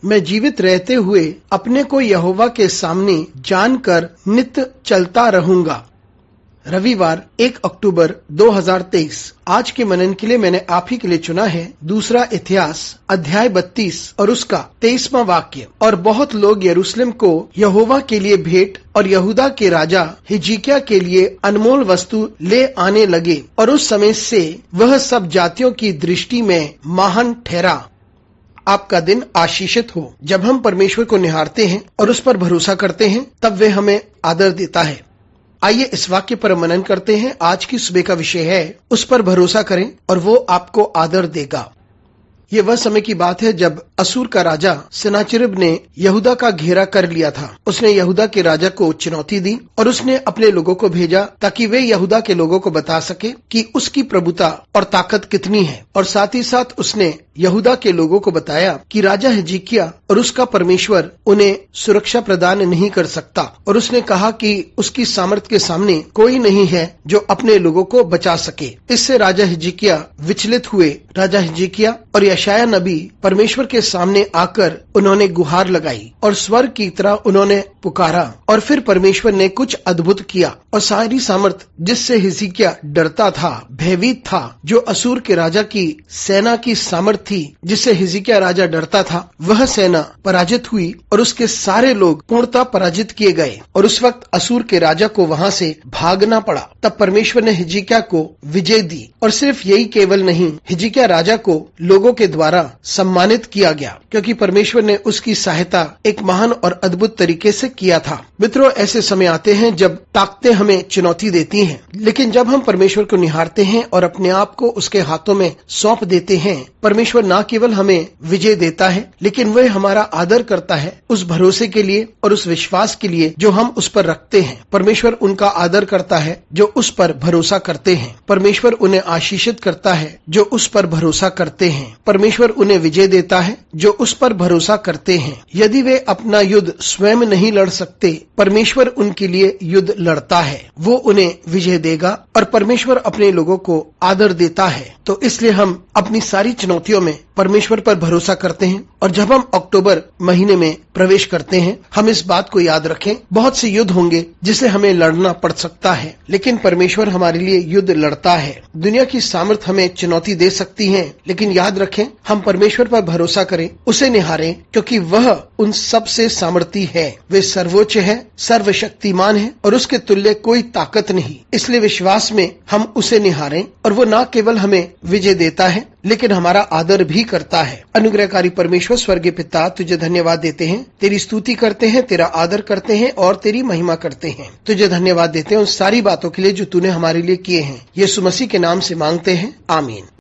मैं जीवित रहते हुए अपने को यहोवा के सामने जानकर नित्य चलता रहूंगा। रविवार 1 अक्टूबर 2023। आज के मनन के लिए मैंने आप ही के लिए चुना है दूसरा इतिहास अध्याय 32 और उसका 23वां वाक्य। और बहुत लोग यरूशलेम को यहोवा के लिए भेंट और यहूदा के राजा हिजकिय्याह के लिए अनमोल वस्तु ले आने लगे, और उस समय से वह सब जातियों की दृष्टि में महान ठहरा। आपका दिन आशीषित हो। जब हम परमेश्वर को निहारते हैं और उस पर भरोसा करते हैं, तब वे हमें आदर देता है। आइए इस वाक्य पर मनन करते हैं। आज की सुबह का विषय है, उस पर भरोसा करें और वो आपको आदर देगा। ये वह समय की बात है जब असूर का राजा सनाचरिब ने यहूदा का घेरा कर लिया था। उसने यहूदा के राजा को चुनौती दी और उसने अपने लोगों को भेजा ताकि वे यहूदा के लोगों को बता सके कि उसकी प्रभुता और ताकत कितनी है। और साथ ही साथ उसने यहूदा के लोगों को बताया कि राजा हिजकिय्याह और उसका परमेश्वर उन्हें सुरक्षा प्रदान नहीं कर सकता। और उसने कहा कि उसकी सामर्थ के सामने कोई नहीं है जो अपने लोगों को बचा सके। इससे राजा हिजकिय्याह विचलित हुए। राजा हिजकिय्याह और यशायाह नबी परमेश्वर के सामने आकर उन्होंने गुहार लगाई और स्वर्ग की तरह उन्होंने पुकारा, और फिर परमेश्वर ने कुछ अद्भुत किया। और सारी सामर्थ जिससे हिजकिय्याह डरता था, भयभीत था, जो असूर के राजा की सेना की सामर्थ थी जिससे हिजकिय्याह राजा डरता था, वह सेना पराजित हुई और उसके सारे लोग पूर्णतः पराजित किए गए। और उस वक्त असूर के राजा को वहां से भागना पड़ा। तब परमेश्वर ने हिजकिय्याह को विजय दी। और सिर्फ यही केवल नहीं, हिजकिय्याह राजा को लोगों के द्वारा सम्मानित किया गया, क्योंकि परमेश्वर ने उसकी सहायता एक महान और अद्भुत तरीके से किया था। मित्रों, ऐसे समय आते हैं जब ताकतें हमें चुनौती देती हैं, लेकिन जब हम परमेश्वर को निहारते हैं और अपने आप को उसके हाथों में सौंप देते हैं, परमेश्वर न केवल हमें विजय देता है, लेकिन वह हमारा आदर करता है उस भरोसे के लिए और उस विश्वास के लिए जो हम उस पर रखते हैं। परमेश्वर उनका आदर करता है जो उस पर भरोसा करते हैं। परमेश्वर उन्हें आशीषित करता है जो उस पर भरोसा करते हैं। परमेश्वर उन्हें विजय देता है जो उस पर भरोसा करते हैं। यदि वे अपना युद्ध स्वयं नहीं लड़ सकते, परमेश्वर उनके लिए युद्ध लड़ता है। वो उन्हें विजय देगा और परमेश्वर अपने लोगों को आदर देता है। तो इसलिए हम अपनी सारी चुनौतियों में परमेश्वर पर भरोसा करते हैं। और जब हम अक्टूबर महीने में प्रवेश करते हैं, हम इस बात को याद रखें, बहुत से युद्ध होंगे जिसे हमें लड़ना पड़ सकता है, लेकिन परमेश्वर हमारे लिए युद्ध लड़ता है। दुनिया की सामर्थ हमें चुनौती दे सकती है, लेकिन याद रखें, हम परमेश्वर पर भरोसा करें, उसे निहारें, क्योंकि वह उन सब से सामर्थी है। वे सर्वोच्च है, सर्वशक्तिमान है और उसके तुल्य कोई ताकत नहीं। इसलिए विश्वास में हम उसे निहारें और वो न केवल हमें विजय देता है, लेकिन हमारा आदर भी करता है। अनुग्रहकारी परमेश्वर स्वर्गीय पिता, तुझे धन्यवाद देते हैं, तेरी स्तुति करते हैं, तेरा आदर करते हैं और तेरी महिमा करते हैं। तुझे धन्यवाद देते हैं उन सारी बातों के लिए जो तूने हमारे लिए किए हैं। यीशु मसीह के नाम से मांगते हैं, आमीन।